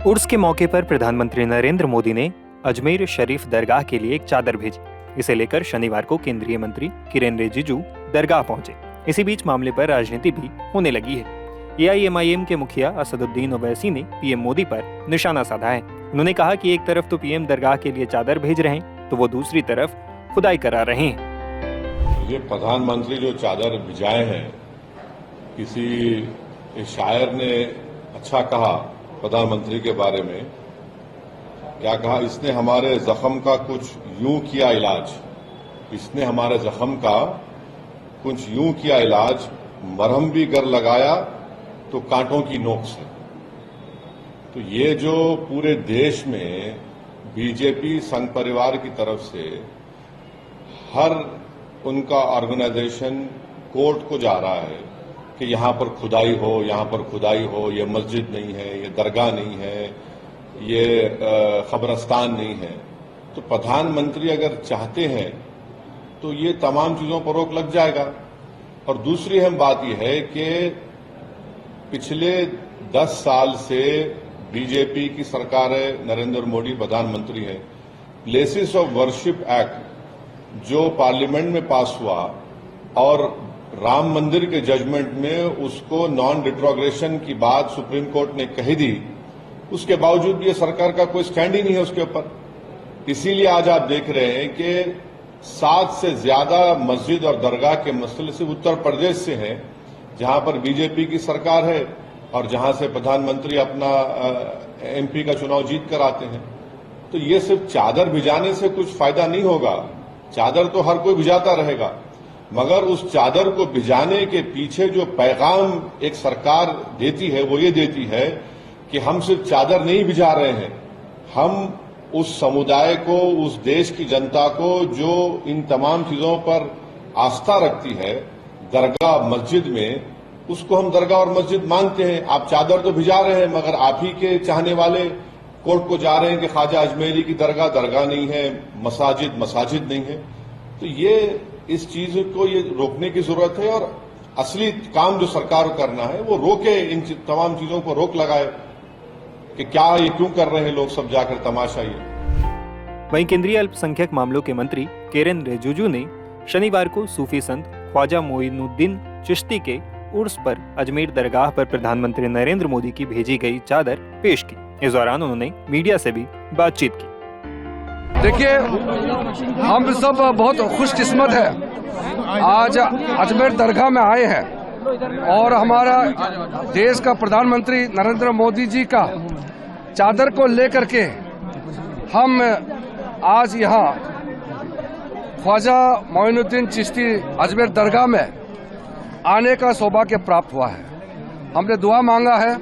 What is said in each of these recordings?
उर्स के मौके पर प्रधानमंत्री नरेंद्र मोदी ने अजमेर शरीफ दरगाह के लिए एक चादर भेजी। इसे लेकर शनिवार को केंद्रीय मंत्री किरेन रिजिजू दरगाह पहुंचे। इसी बीच मामले पर राजनीति भी होने लगी है। AIMIM के मुखिया असदुद्दीन ओवैसी ने पीएम मोदी पर निशाना साधा है। उन्होंने कहा कि एक तरफ तो पीएम दरगाह के लिए चादर भेज रहे हैं, तो वो दूसरी तरफ खुदाई करा रहे हैं। ये प्रधानमंत्री जो चादर भिजाए हैं, किसी शायर ने अच्छा कहा प्रधानमंत्री के बारे में, क्या कहा, इसने हमारे जख्म का कुछ यूं किया इलाज, इसने हमारे जख्म का कुछ यूं किया इलाज, मरहम भी गर लगाया तो कांटों की नोक से। तो ये जो पूरे देश में बीजेपी संघ परिवार की तरफ से हर उनका ऑर्गेनाइजेशन कोर्ट को जा रहा है कि यहां पर खुदाई हो, यहां पर खुदाई हो, ये मस्जिद नहीं है, ये दरगाह नहीं है, ये कब्रिस्तान नहीं है। तो प्रधानमंत्री अगर चाहते हैं तो ये तमाम चीजों पर रोक लग जाएगा। और दूसरी अहम बात यह है कि पिछले 10 साल से बीजेपी की सरकार है, नरेंद्र मोदी प्रधानमंत्री है। प्लेसेस ऑफ वर्शिप एक्ट जो पार्लियामेंट में पास हुआ और राम मंदिर के जजमेंट में उसको नॉन रिट्रोग्रेशन की बात सुप्रीम कोर्ट ने कही दी, उसके बावजूद ये सरकार का कोई स्टैंड ही नहीं है उसके ऊपर। इसीलिए आज आप देख रहे हैं कि 7 से ज्यादा मस्जिद और दरगाह के मसले सिर्फ उत्तर प्रदेश से हैं, जहां पर बीजेपी की सरकार है और जहां से प्रधानमंत्री अपना MP का चुनाव जीत कर आते हैं। तो ये सिर्फ चादर भिजाने से कुछ फायदा नहीं होगा। चादर तो हर कोई भिजाता रहेगा, मगर उस चादर को भिजाने के पीछे जो पैगाम एक सरकार देती है वो ये देती है कि हम सिर्फ चादर नहीं भिजा रहे हैं, हम उस समुदाय को, उस देश की जनता को जो इन तमाम चीजों पर आस्था रखती है, दरगाह मस्जिद में, उसको हम दरगाह और मस्जिद मानते हैं। आप चादर तो भिजा रहे हैं, मगर आप ही के चाहने वाले कोर्ट को जा रहे हैं कि ख्वाजा अजमेरी की दरगाह दरगाह नहीं है, मसाजिद मसाजिद नहीं है। तो ये इस चीज को ये रोकने की जरूरत है और असली काम जो सरकार को करना है वो रोके, इन तमाम चीजों को रोक लगाए कि क्या ये क्यों कर रहे हैं लोग सब जाकर तमाशा ये। वहीं केंद्रीय अल्पसंख्यक मामलों के मंत्री किरेन रिजिजू ने शनिवार को सूफी संत ख्वाजा मोइनुद्दीन चिश्ती के उर्स पर अजमेर दरगाह पर प्रधानमंत्री नरेंद्र मोदी की भेजी गई चादर पेश की। इस दौरान उन्होंने मीडिया से भी बातचीत की। देखिए, हम सब बहुत खुशकिस्मत है, आज अजमेर दरगाह में आए हैं और हमारा देश का प्रधानमंत्री नरेंद्र मोदी जी का चादर को लेकर के हम आज यहाँ ख्वाजा मोइनुद्दीन चिश्ती अजमेर दरगाह में आने का सौभाग्य प्राप्त हुआ है। हमने दुआ मांगा है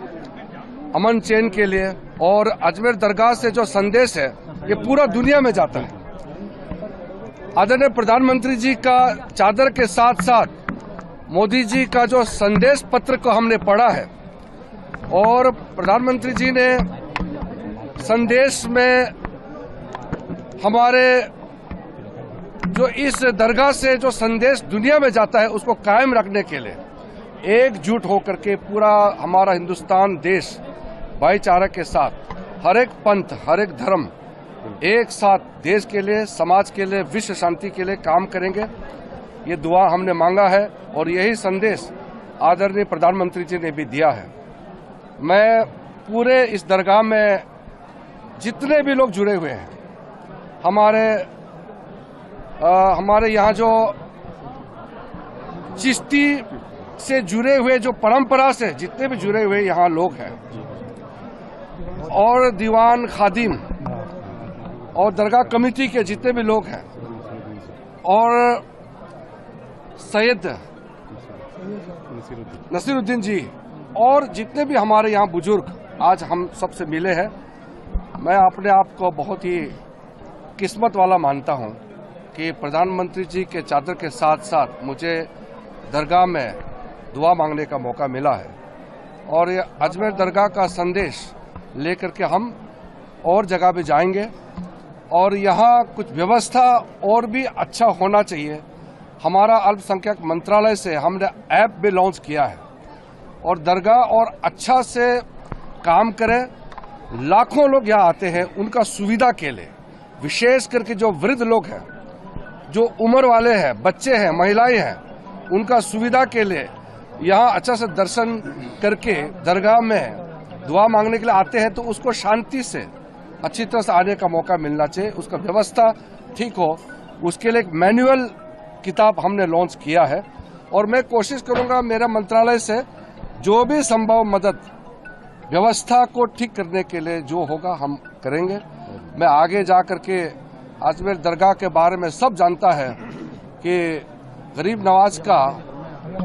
अमन चैन के लिए, और अजमेर दरगाह से जो संदेश है ये पूरा दुनिया में जाता है। आदरणीय प्रधानमंत्री जी का चादर के साथ साथ मोदी जी का जो संदेश पत्र को हमने पढ़ा है, और प्रधानमंत्री जी ने संदेश में हमारे जो इस दरगाह से जो संदेश दुनिया में जाता है उसको कायम रखने के लिए एकजुट होकर के पूरा हमारा हिंदुस्तान देश भाईचारा के साथ हर एक पंथ, हर एक धर्म एक साथ देश के लिए, समाज के लिए, विश्व शांति के लिए काम करेंगे। ये दुआ हमने मांगा है और यही संदेश आदरणीय प्रधानमंत्री जी ने भी दिया है। मैं पूरे इस दरगाह में जितने भी लोग जुड़े हुए हैं, हमारे यहाँ जो चिश्ती से जुड़े हुए, जो परंपरा से जितने भी जुड़े हुए यहाँ लोग हैं, और दीवान खादिम और दरगाह कमेटी के जितने भी लोग हैं, और सैयद नसीरुद्दीन जी और जितने भी हमारे यहाँ बुजुर्ग आज हम सबसे मिले हैं, मैं अपने आप को बहुत ही किस्मत वाला मानता हूँ कि प्रधानमंत्री जी के चादर के साथ साथ मुझे दरगाह में दुआ मांगने का मौका मिला है। और ये अजमेर दरगाह का संदेश लेकर के हम और जगह भी जाएंगे, और यहाँ कुछ व्यवस्था और भी अच्छा होना चाहिए। हमारा अल्पसंख्यक मंत्रालय से हमने ऐप भी लॉन्च किया है, और दरगाह और अच्छा से काम करें लाखों लोग यहाँ आते हैं उनका सुविधा के लिए, विशेष करके जो वृद्ध लोग हैं, जो उम्र वाले हैं, बच्चे हैं, महिलाएं हैं, उनका सुविधा के लिए यहाँ अच्छा से दर्शन करके दरगाह में दुआ मांगने के लिए आते हैं, तो उसको शांति से अच्छी तरह से आने का मौका मिलना चाहिए, उसका व्यवस्था ठीक हो। उसके लिए एक मैनुअल किताब हमने लॉन्च किया है और मैं कोशिश करूंगा मेरा मंत्रालय से जो भी संभव मदद व्यवस्था को ठीक करने के लिए जो होगा हम करेंगे। मैं आगे जा करके अजमेर दरगाह के बारे में सब जानता है कि गरीब नवाज का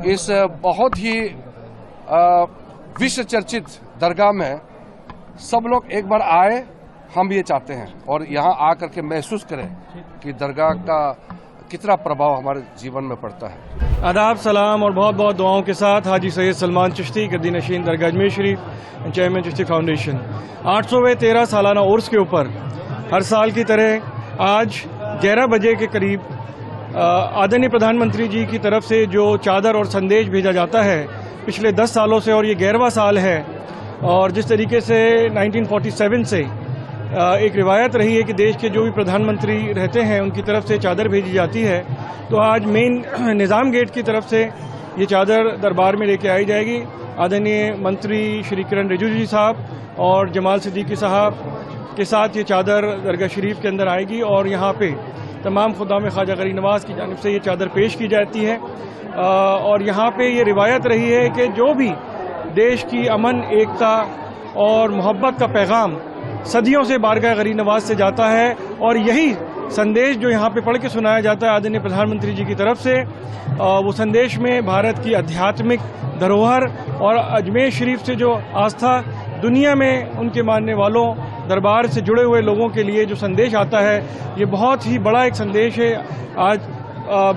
इस बहुत ही विश्व चर्चित दरगाह में सब लोग एक बार आए, हम ये चाहते हैं, और यहाँ आकर के महसूस करें कि दरगाह का कितना प्रभाव हमारे जीवन में पड़ता है। आदाब, सलाम और बहुत बहुत दुआओं के साथ हाजी सैयद सलमान चिश्ती गद्दी नशीन दरगाह अजमेर शरीफ, चेयरमैन चिश्ती फाउंडेशन। 800वें 13 सालाना उर्स के ऊपर हर साल की तरह आज 11 बजे के करीब आदरणीय प्रधानमंत्री जी की तरफ से जो चादर और संदेश भेजा जाता है पिछले 10 सालों से, और ये 11वां साल है। और जिस तरीके से 1947 से एक रिवायत रही है कि देश के जो भी प्रधानमंत्री रहते हैं उनकी तरफ से चादर भेजी जाती है, तो आज मेन निज़ाम गेट की तरफ से ये चादर दरबार में लेके आई जाएगी। आदरणीय मंत्री श्री किरण रिजिजू जी साहब और जमाल सिद्दीकी साहब के साथ ये चादर दरगाह शरीफ के अंदर आएगी और यहाँ पे तमाम खुदाम ख्वाजा गरीब नवाज की जानिब से ये चादर पेश की जाती है। और यहाँ पे ये रिवायत रही है कि जो भी देश की अमन, एकता और मोहब्बत का पैगाम सदियों से बारगाह गरीब नवाज से जाता है, और यही संदेश जो यहाँ पे पढ़ के सुनाया जाता है आदरणीय प्रधानमंत्री जी की तरफ से, वो संदेश में भारत की आध्यात्मिक धरोहर और अजमेर शरीफ से जो आस्था दुनिया में उनके मानने वालों, दरबार से जुड़े हुए लोगों के लिए जो संदेश आता है, ये बहुत ही बड़ा एक संदेश है आज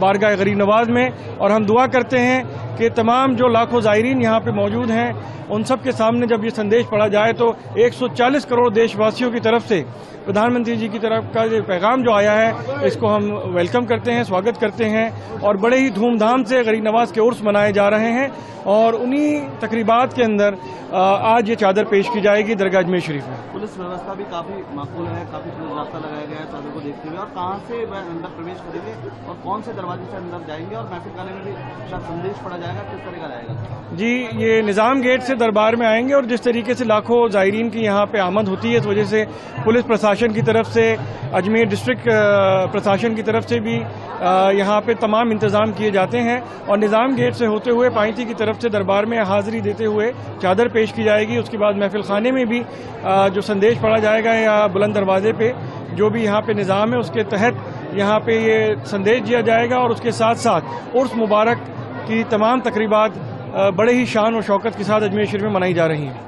बारगाह गरीब नवाज में। और हम दुआ करते हैं कि तमाम जो लाखों ज़ायरीन यहाँ पे मौजूद हैं उन सब के सामने जब ये संदेश पढ़ा जाए तो 140 करोड़ देशवासियों की तरफ से प्रधानमंत्री जी की तरफ का जो पैगाम जो आया है, इसको हम वेलकम करते हैं, स्वागत करते हैं। और बड़े ही धूमधाम से गरीब नवाज के उर्स मनाए जा रहे हैं और उन्हीं तकरीबात के अंदर आज ये चादर पेश की जाएगी दरगाह अजमेर शरीफ में। पुलिस व्यवस्था भी काफी माकूल है, काफी पुलिस रास्ता लगाया गया है चादर को देखते हुए। और कहाँ से अंदर प्रवेश करेंगे और कौन से दरवाजे से अंदर जाएंगे, और महफिल खाने में भी शायद संदेश पढ़ा जाएगा, किस तरह का रहेगा? जी, ये निज़ाम गेट से दरबार में आएंगे और जिस तरीके से लाखों ज़ायरीन की यहाँ पे आमद होती है, इस वजह से पुलिस प्रशासन की तरफ से, अजमेर डिस्ट्रिक्ट प्रशासन की तरफ से भी यहाँ पे तमाम इंतजाम किए जाते हैं। और निज़ाम गेट से होते हुए पाइती की तरफ से दरबार में हाजिरी देते हुए चादर पेश की जाएगी। उसके बाद महफिल खाने में भी जो संदेश पढ़ा जाएगा या बुलंद दरवाजे पे जो भी यहाँ पे निज़ाम है उसके तहत यहाँ पे ये संदेश दिया जाएगा। और उसके साथ साथ उर्स मुबारक की तमाम तकरीबात बड़े ही शान और शौकत के साथ अजमेर शरीफ में मनाई जा रही हैं।